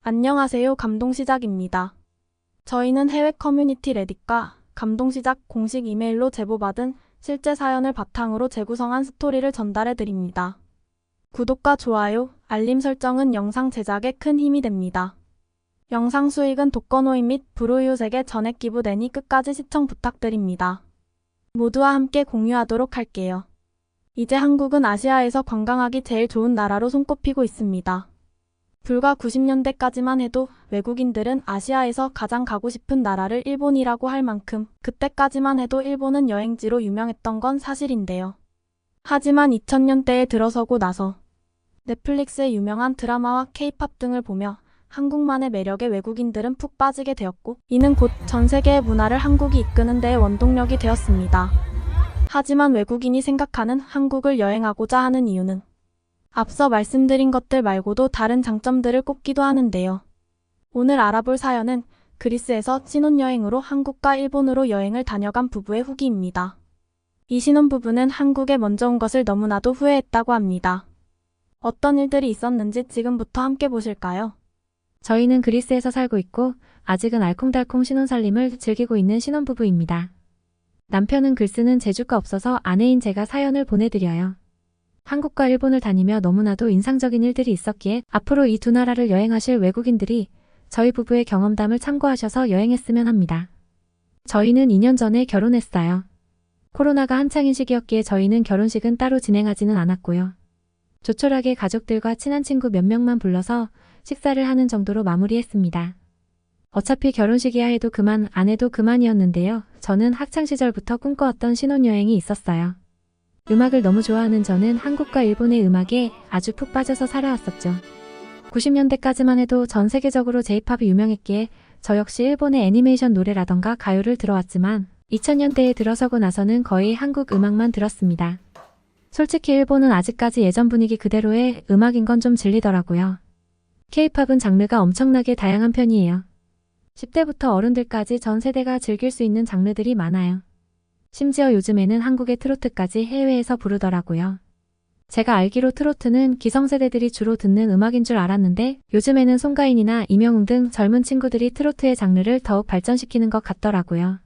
안녕하세요. 감동시작입니다. 저희는 해외 커뮤니티 레딧과 감동시작 공식 이메일로 제보받은 실제 사연을 바탕으로 재구성한 스토리를 전달해 드립니다. 구독과 좋아요, 알림 설정은 영상 제작에 큰 힘이 됩니다. 영상 수익은 독거노인 및 불우이웃에게 전액 기부되니 끝까지 시청 부탁드립니다. 모두와 함께 공유하도록 할게요. 이제 한국은 아시아에서 관광하기 제일 좋은 나라로 손꼽히고 있습니다. 불과 90년대까지만 해도 외국인들은 아시아에서 가장 가고 싶은 나라를 일본이라고 할 만큼 그때까지만 해도 일본은 여행지로 유명했던 건 사실인데요. 하지만 2000년대에 들어서고 나서 넷플릭스의 유명한 드라마와 케이팝 등을 보며 한국만의 매력에 외국인들은 푹 빠지게 되었고, 이는 곧 전 세계의 문화를 한국이 이끄는 데의 원동력이 되었습니다. 하지만 외국인이 생각하는 한국을 여행하고자 하는 이유는 앞서 말씀드린 것들 말고도 다른 장점들을 꼽기도 하는데요. 오늘 알아볼 사연은 그리스에서 신혼여행으로 한국과 일본으로 여행을 다녀간 부부의 후기입니다. 이 신혼부부는 한국에 먼저 온 것을 너무나도 후회했다고 합니다. 어떤 일들이 있었는지 지금부터 함께 보실까요? 저희는 그리스에서 살고 있고 아직은 알콩달콩 신혼살림을 즐기고 있는 신혼부부입니다. 남편은 글 쓰는 재주가 없어서 아내인 제가 사연을 보내드려요. 한국과 일본을 다니며 너무나도 인상적인 일들이 있었기에 앞으로 이 두 나라를 여행하실 외국인들이 저희 부부의 경험담을 참고하셔서 여행했으면 합니다. 저희는 2년 전에 결혼했어요. 코로나가 한창인 시기였기에 저희는 결혼식은 따로 진행하지는 않았고요. 조촐하게 가족들과 친한 친구 몇 명만 불러서 식사를 하는 정도로 마무리했습니다. 어차피 결혼식이야 해도 그만 안 해도 그만이었는데요. 저는 학창시절부터 꿈꿔왔던 신혼여행이 있었어요. 음악을 너무 좋아하는 저는 한국과 일본의 음악에 아주 푹 빠져서 살아왔었죠. 90년대까지만 해도 전 세계적으로 J-팝이 유명했기에 저 역시 일본의 애니메이션 노래라던가 가요를 들어왔지만 2000년대에 들어서고 나서는 거의 한국 음악만 들었습니다. 솔직히 일본은 아직까지 예전 분위기 그대로의 음악인 건 좀 질리더라고요. K-팝은 장르가 엄청나게 다양한 편이에요. 10대부터 어른들까지 전 세대가 즐길 수 있는 장르들이 많아요. 심지어 요즘에는 한국의 트로트까지 해외에서 부르더라고요. 제가 알기로 트로트는 기성세대들이 주로 듣는 음악인 줄 알았는데 요즘에는 송가인이나 임영웅 등 젊은 친구들이 트로트의 장르를 더욱 발전시키는 것 같더라고요.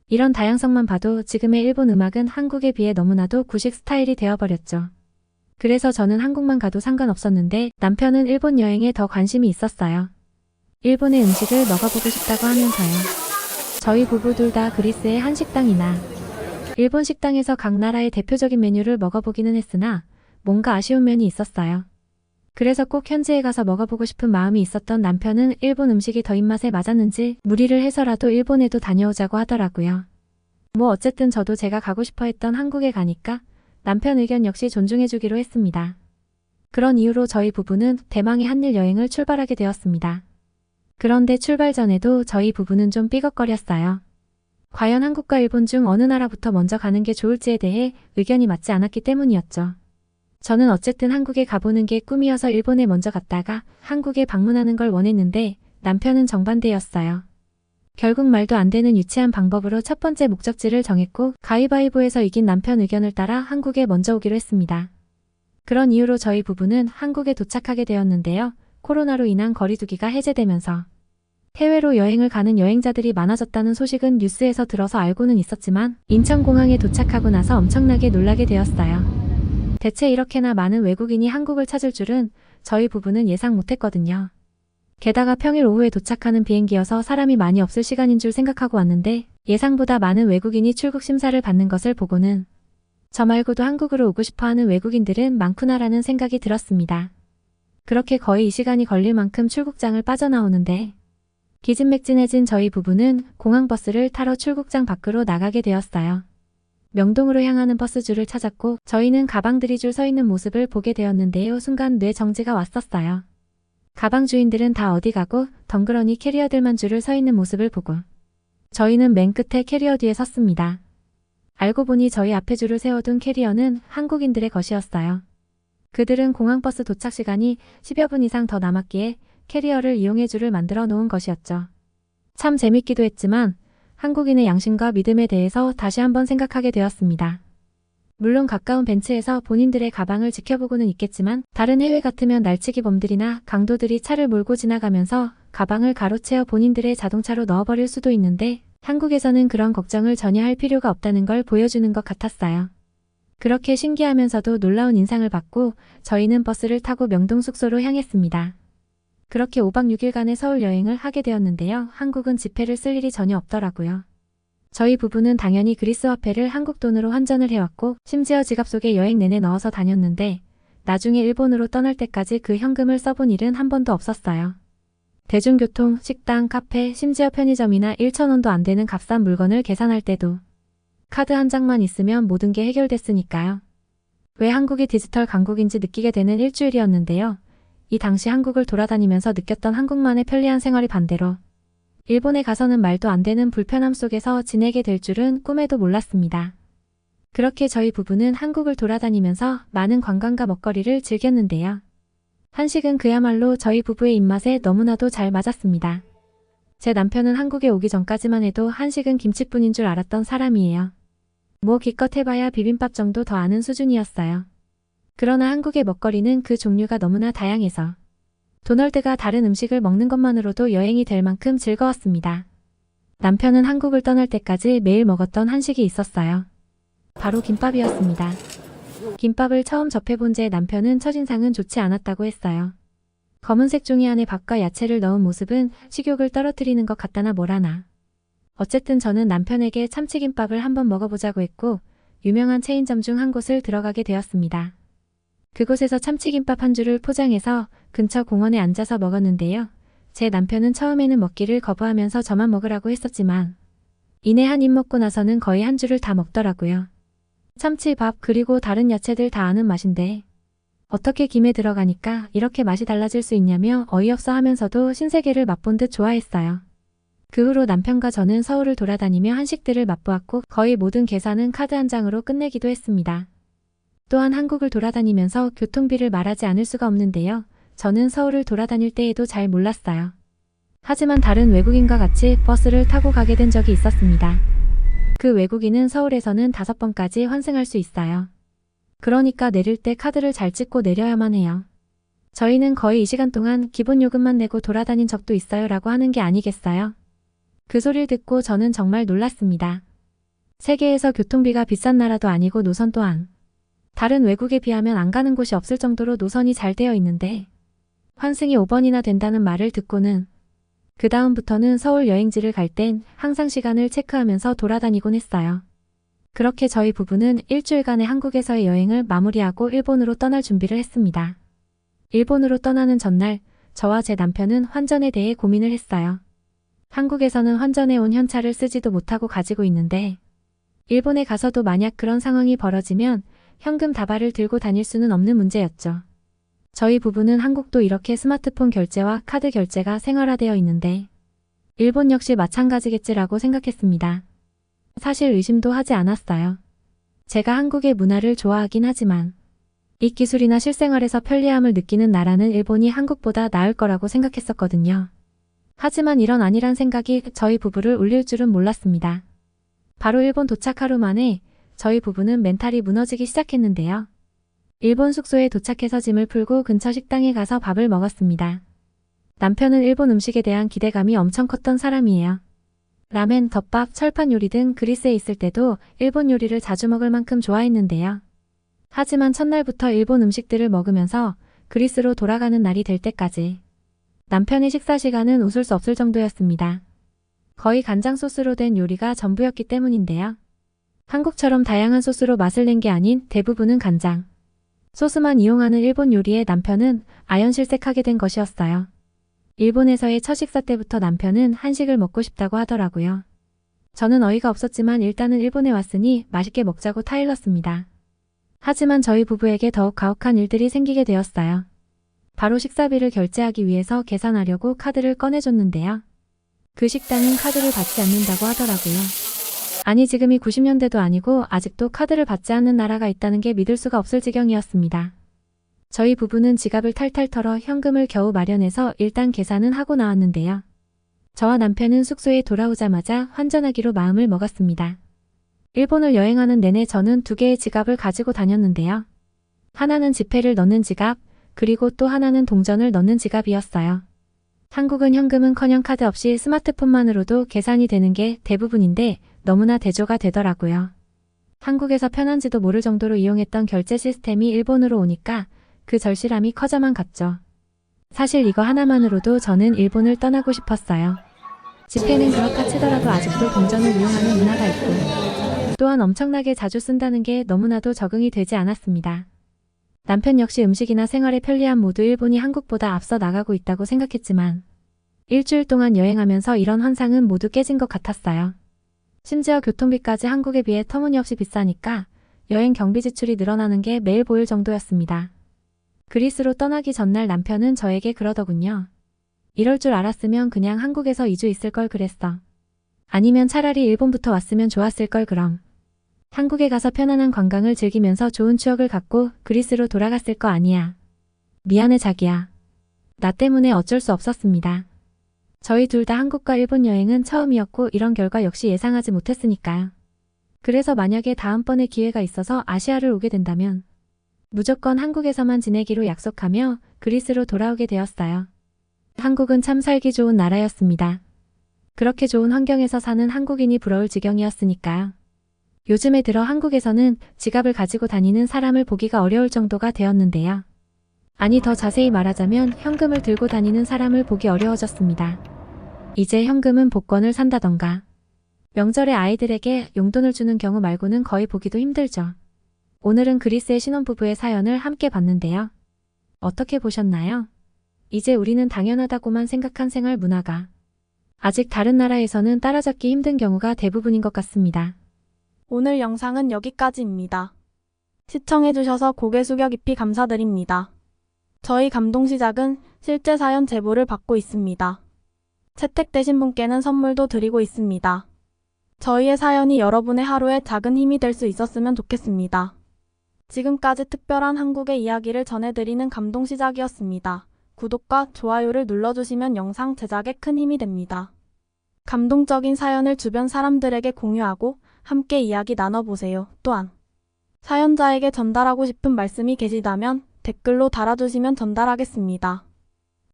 이런 다양성만 봐도 지금의 일본 음악은 한국에 비해 너무나도 구식 스타일이 되어버렸죠. 그래서 저는 한국만 가도 상관없었는데 남편은 일본 여행에 더 관심이 있었어요. 일본의 음식을 먹어보고 싶다고 하면서요. 저희 부부 둘 다 그리스의 한식당이나 일본 식당에서 각 나라의 대표적인 메뉴를 먹어보기는 했으나 뭔가 아쉬운 면이 있었어요. 그래서 꼭 현지에 가서 먹어보고 싶은 마음이 있었던 남편은 일본 음식이 더 입맛에 맞았는지 무리를 해서라도 일본에도 다녀오자고 하더라고요. 뭐 어쨌든 저도 제가 가고 싶어 했던 한국에 가니까 남편 의견 역시 존중해주기로 했습니다. 그런 이유로 저희 부부는 대망의 한일 여행을 출발하게 되었습니다. 그런데 출발 전에도 저희 부부는 좀 삐걱거렸어요. 과연 한국과 일본 중 어느 나라부터 먼저 가는 게 좋을지에 대해 의견이 맞지 않았기 때문이었죠. 저는 어쨌든 한국에 가보는 게 꿈이어서 일본에 먼저 갔다가 한국에 방문하는 걸 원했는데 남편은 정반대였어요. 결국 말도 안 되는 유치한 방법으로 첫 번째 목적지를 정했고 가위바위보에서 이긴 남편 의견을 따라 한국에 먼저 오기로 했습니다. 그런 이유로 저희 부부는 한국에 도착하게 되었는데요. 코로나로 인한 거리두기가 해제되면서 해외로 여행을 가는 여행자들이 많아졌다는 소식은 뉴스에서 들어서 알고는 있었지만 인천공항에 도착하고 나서 엄청나게 놀라게 되었어요. 대체 이렇게나 많은 외국인이 한국을 찾을 줄은 저희 부부는 예상 못했거든요. 게다가 평일 오후에 도착하는 비행기여서 사람이 많이 없을 시간인 줄 생각하고 왔는데 예상보다 많은 외국인이 출국 심사를 받는 것을 보고는 저 말고도 한국으로 오고 싶어하는 외국인들은 많구나라는 생각이 들었습니다. 그렇게 거의 이 시간이 걸릴 만큼 출국장을 빠져나오는데 기진맥진해진 저희 부부는 공항버스를 타러 출국장 밖으로 나가게 되었어요. 명동으로 향하는 버스줄을 찾았고 저희는 가방들이 줄 서 있는 모습을 보게 되었는데요. 순간 뇌정지가 왔었어요. 가방 주인들은 다 어디 가고 덩그러니 캐리어들만 줄을 서 있는 모습을 보고 저희는 맨 끝에 캐리어 뒤에 섰습니다. 알고 보니 저희 앞에 줄을 세워둔 캐리어는 한국인들의 것이었어요. 그들은 공항버스 도착 시간이 10여 분 이상 더 남았기에 캐리어를 이용해 줄을 만들어 놓은 것이었죠. 참 재밌기도 했지만 한국인의 양심과 믿음에 대해서 다시 한번 생각하게 되었습니다. 물론 가까운 벤츠에서 본인들의 가방을 지켜보고는 있겠지만 다른 해외 같으면 날치기 범들이나 강도들이 차를 몰고 지나가면서 가방을 가로채어 본인들의 자동차로 넣어버릴 수도 있는데 한국에서는 그런 걱정을 전혀 할 필요가 없다는 걸 보여주는 것 같았어요. 그렇게 신기하면서도 놀라운 인상을 받고 저희는 버스를 타고 명동 숙소로 향했습니다. 그렇게 5박 6일간의 서울 여행을 하게 되었는데요. 한국은 지폐를 쓸 일이 전혀 없더라고요. 저희 부부는 당연히 그리스 화폐를 한국 돈으로 환전을 해왔고 심지어 지갑 속에 여행 내내 넣어서 다녔는데 나중에 일본으로 떠날 때까지 그 현금을 써본 일은 한 번도 없었어요. 대중교통, 식당, 카페, 심지어 편의점이나 1,000원도 안 되는 값싼 물건을 계산할 때도 카드 한 장만 있으면 모든 게 해결됐으니까요. 왜 한국이 디지털 강국인지 느끼게 되는 일주일이었는데요. 이 당시 한국을 돌아다니면서 느꼈던 한국만의 편리한 생활이 반대로 일본에 가서는 말도 안 되는 불편함 속에서 지내게 될 줄은 꿈에도 몰랐습니다. 그렇게 저희 부부는 한국을 돌아다니면서 많은 관광과 먹거리를 즐겼는데요. 한식은 그야말로 저희 부부의 입맛에 너무나도 잘 맞았습니다. 제 남편은 한국에 오기 전까지만 해도 한식은 김치뿐인 줄 알았던 사람이에요. 뭐 기껏 해봐야 비빔밥 정도 더 아는 수준이었어요. 그러나 한국의 먹거리는 그 종류가 너무나 다양해서 도널드가 다른 음식을 먹는 것만으로도 여행이 될 만큼 즐거웠습니다. 남편은 한국을 떠날 때까지 매일 먹었던 한식이 있었어요. 바로 김밥이었습니다. 김밥을 처음 접해본 제 남편은 첫인상은 좋지 않았다고 했어요. 검은색 종이 안에 밥과 야채를 넣은 모습은 식욕을 떨어뜨리는 것 같다나 뭐라나. 어쨌든 저는 남편에게 참치김밥을 한번 먹어보자고 했고 유명한 체인점 중 한 곳을 들어가게 되었습니다. 그곳에서 참치김밥 한 줄을 포장해서 근처 공원에 앉아서 먹었는데요. 제 남편은 처음에는 먹기를 거부하면서 저만 먹으라고 했었지만 이내 한 입 먹고 나서는 거의 한 줄을 다 먹더라고요. 참치밥 그리고 다른 야채들 다 아는 맛인데 어떻게 김에 들어가니까 이렇게 맛이 달라질 수 있냐며 어이없어 하면서도 신세계를 맛본 듯 좋아했어요. 그 후로 남편과 저는 서울을 돌아다니며 한식들을 맛보았고 거의 모든 계산은 카드 한 장으로 끝내기도 했습니다. 또한 한국을 돌아다니면서 교통비를 말하지 않을 수가 없는데요. 저는 서울을 돌아다닐 때에도 잘 몰랐어요. 하지만 다른 외국인과 같이 버스를 타고 가게 된 적이 있었습니다. 그 외국인은 서울에서는 5번까지 환승할 수 있어요. 그러니까 내릴 때 카드를 잘 찍고 내려야만 해요. 저희는 거의 이 시간 동안 기본 요금만 내고 돌아다닌 적도 있어요 라고 하는 게 아니겠어요? 그 소리를 듣고 저는 정말 놀랐습니다. 세계에서 교통비가 비싼 나라도 아니고 노선 또한 다른 외국에 비하면 안 가는 곳이 없을 정도로 노선이 잘 되어 있는데 환승이 5번이나 된다는 말을 듣고는 그 다음부터는 서울 여행지를 갈 땐 항상 시간을 체크하면서 돌아다니곤 했어요. 그렇게 저희 부부는 일주일간의 한국에서의 여행을 마무리하고 일본으로 떠날 준비를 했습니다. 일본으로 떠나는 전날 저와 제 남편은 환전에 대해 고민을 했어요. 한국에서는 환전해 온 현찰을 쓰지도 못하고 가지고 있는데 일본에 가서도 만약 그런 상황이 벌어지면 현금 다발을 들고 다닐 수는 없는 문제였죠. 저희 부부는 한국도 이렇게 스마트폰 결제와 카드 결제가 생활화되어 있는데 일본 역시 마찬가지겠지라고 생각했습니다. 사실 의심도 하지 않았어요. 제가 한국의 문화를 좋아하긴 하지만 이 기술이나 실생활에서 편리함을 느끼는 나라는 일본이 한국보다 나을 거라고 생각했었거든요. 하지만 이런 아니란 생각이 저희 부부를 울릴 줄은 몰랐습니다. 바로 일본 도착 하루 만에 저희 부부는 멘탈이 무너지기 시작했는데요. 일본 숙소에 도착해서 짐을 풀고 근처 식당에 가서 밥을 먹었습니다. 남편은 일본 음식에 대한 기대감이 엄청 컸던 사람이에요. 라멘, 덮밥, 철판 요리 등 그리스에 있을 때도 일본 요리를 자주 먹을 만큼 좋아했는데요. 하지만 첫날부터 일본 음식들을 먹으면서 그리스로 돌아가는 날이 될 때까지 남편의 식사 시간은 웃을 수 없을 정도였습니다. 거의 간장 소스로 된 요리가 전부였기 때문인데요. 한국처럼 다양한 소스로 맛을 낸 게 아닌 대부분은 간장 소스만 이용하는 일본 요리에 남편은 아연실색하게 된 것이었어요. 일본에서의 첫 식사 때부터 남편은 한식을 먹고 싶다고 하더라고요. 저는 어이가 없었지만 일단은 일본에 왔으니 맛있게 먹자고 타일렀습니다. 하지만 저희 부부에게 더욱 가혹한 일들이 생기게 되었어요. 바로 식사비를 결제하기 위해서 계산하려고 카드를 꺼내줬는데요. 그 식당은 카드를 받지 않는다고 하더라고요. 아니 지금이 90년대도 아니고 아직도 카드를 받지 않는 나라가 있다는 게 믿을 수가 없을 지경이었습니다. 저희 부부는 지갑을 탈탈 털어 현금을 겨우 마련해서 일단 계산은 하고 나왔는데요. 저와 남편은 숙소에 돌아오자마자 환전하기로 마음을 먹었습니다. 일본을 여행하는 내내 저는 두 개의 지갑을 가지고 다녔는데요. 하나는 지폐를 넣는 지갑, 그리고 또 하나는 동전을 넣는 지갑이었어요. 한국은 현금은커녕 카드 없이 스마트폰만으로도 계산이 되는 게 대부분인데 너무나 대조가 되더라고요. 한국에서 편한지도 모를 정도로 이용했던 결제 시스템이 일본으로 오니까 그 절실함이 커져만 갔죠. 사실 이거 하나만으로도 저는 일본을 떠나고 싶었어요. 지폐는 그렇다 치더라도 아직도 동전을 이용하는 문화가 있고 또한 엄청나게 자주 쓴다는 게 너무나도 적응이 되지 않았습니다. 남편 역시 음식이나 생활의 편리함 모두 일본이 한국보다 앞서 나가고 있다고 생각했지만 일주일 동안 여행하면서 이런 환상은 모두 깨진 것 같았어요. 심지어 교통비까지 한국에 비해 터무니없이 비싸니까 여행 경비 지출이 늘어나는 게 매일 보일 정도였습니다. 그리스로 떠나기 전날 남편은 저에게 그러더군요. 이럴 줄 알았으면 그냥 한국에서 2주 있을 걸 그랬어. 아니면 차라리 일본부터 왔으면 좋았을 걸 그럼. 한국에 가서 편안한 관광을 즐기면서 좋은 추억을 갖고 그리스로 돌아갔을 거 아니야. 미안해 자기야. 나 때문에 어쩔 수 없었습니다. 저희 둘 다 한국과 일본 여행은 처음이었고 이런 결과 역시 예상하지 못했으니까요. 그래서 만약에 다음번에 기회가 있어서 아시아를 오게 된다면 무조건 한국에서만 지내기로 약속하며 그리스로 돌아오게 되었어요. 한국은 참 살기 좋은 나라였습니다. 그렇게 좋은 환경에서 사는 한국인이 부러울 지경이었으니까요. 요즘에 들어 한국에서는 지갑을 가지고 다니는 사람을 보기가 어려울 정도가 되었는데요. 아니 더 자세히 말하자면 현금을 들고 다니는 사람을 보기 어려워졌습니다. 이제 현금은 복권을 산다던가 명절에 아이들에게 용돈을 주는 경우 말고는 거의 보기도 힘들죠. 오늘은 그리스의 신혼부부의 사연을 함께 봤는데요. 어떻게 보셨나요? 이제 우리는 당연하다고만 생각한 생활 문화가 아직 다른 나라에서는 따라잡기 힘든 경우가 대부분인 것 같습니다. 오늘 영상은 여기까지입니다. 시청해주셔서 고개 숙여 깊이 감사드립니다. 저희 감동시작은 실제 사연 제보를 받고 있습니다. 채택되신 분께는 선물도 드리고 있습니다. 저희의 사연이 여러분의 하루에 작은 힘이 될 수 있었으면 좋겠습니다. 지금까지 특별한 한국의 이야기를 전해드리는 감동시작이었습니다. 구독과 좋아요를 눌러주시면 영상 제작에 큰 힘이 됩니다. 감동적인 사연을 주변 사람들에게 공유하고 함께 이야기 나눠보세요. 또한 사연자에게 전달하고 싶은 말씀이 계시다면 댓글로 달아주시면 전달하겠습니다.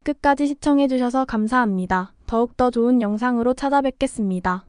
끝까지 시청해주셔서 감사합니다. 더욱더 좋은 영상으로 찾아뵙겠습니다.